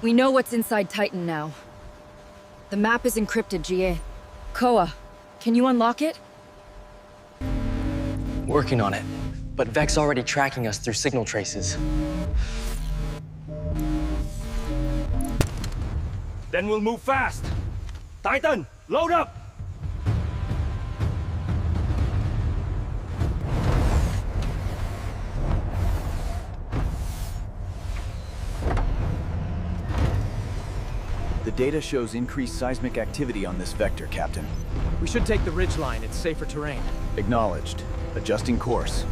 We know what's inside Titan now. The map is encrypted, Jie. Koa, can you unlock it? Working on it, but Vec's already tracking us through signal traces. Then we'll move fast. Titan, load up! The data shows increased seismic activity on this vector, Captain. We should take the ridgeline. It's safer terrain. Acknowledged. Adjusting course.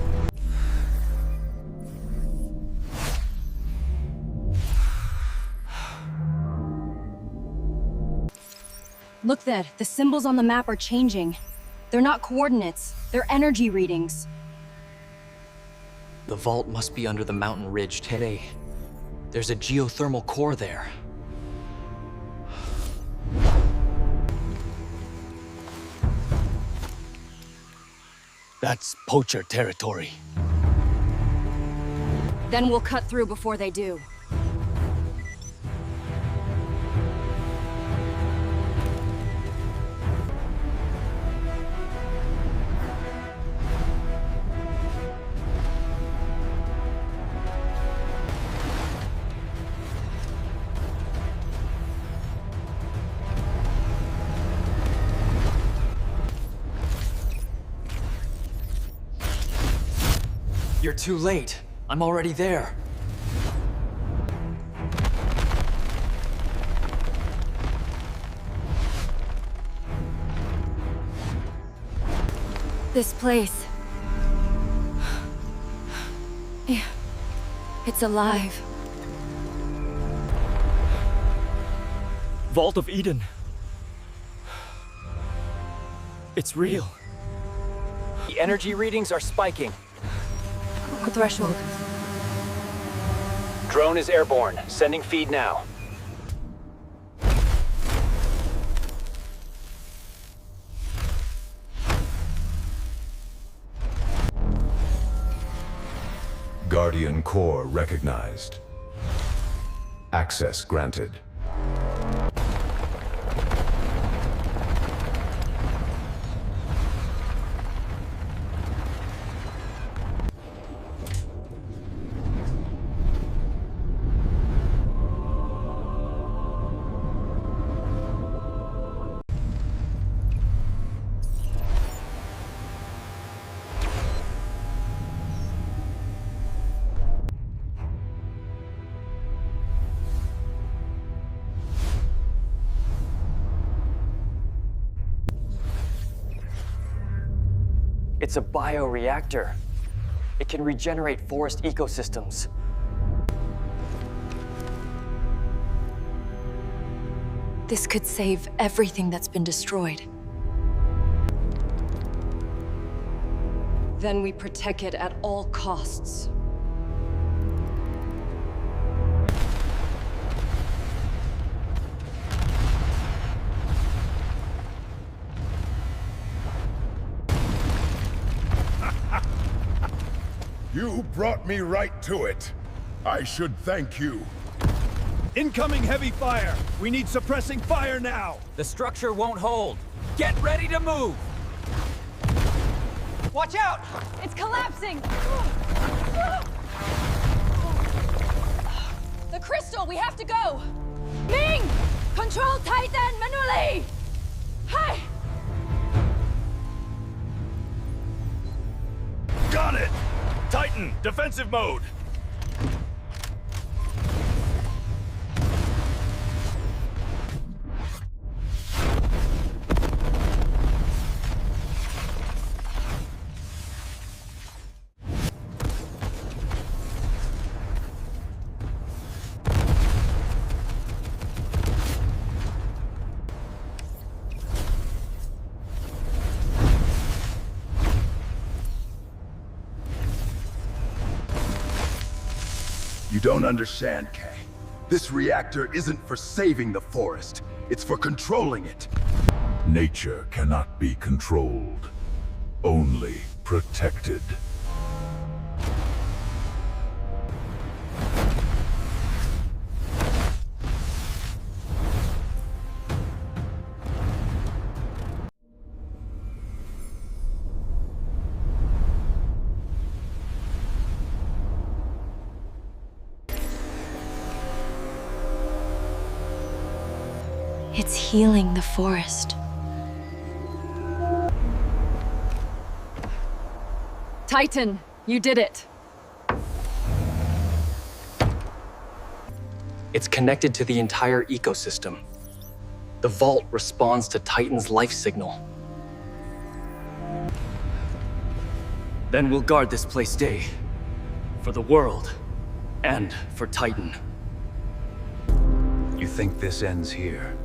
Look, Thed, the symbols on the map are changing. They're not coordinates, they're energy readings. The vault must be under the mountain ridge, Tere. There's a geothermal core there. That's poacher territory. Then we'll cut through before they do. You're too late. I'm already there. This place... It's alive. Vault of Eden. It's real. The energy readings are spiking. Threshold. Drone is airborne. Sending feed now. Guardian Core recognized. Access granted. It's a bioreactor. It can regenerate forest ecosystems. This could save everything that's been destroyed. Then we protect it at all costs. You brought me right to it. I should thank you. Incoming heavy fire! We need suppressing fire now! The structure won't hold. Get ready to move! Watch out! It's collapsing! The crystal, we have to go! Ming! Control Titan manually! Hi! Got it! Titan, defensive mode! You don't understand, Kay. This reactor isn't for saving the forest. It's for controlling it. Nature cannot be controlled, only protected. It's healing the forest. Titan, you did it. It's connected to the entire ecosystem. The vault responds to Titan's life signal. Then we'll guard this place day. For the world. And for Titan. You think this ends here?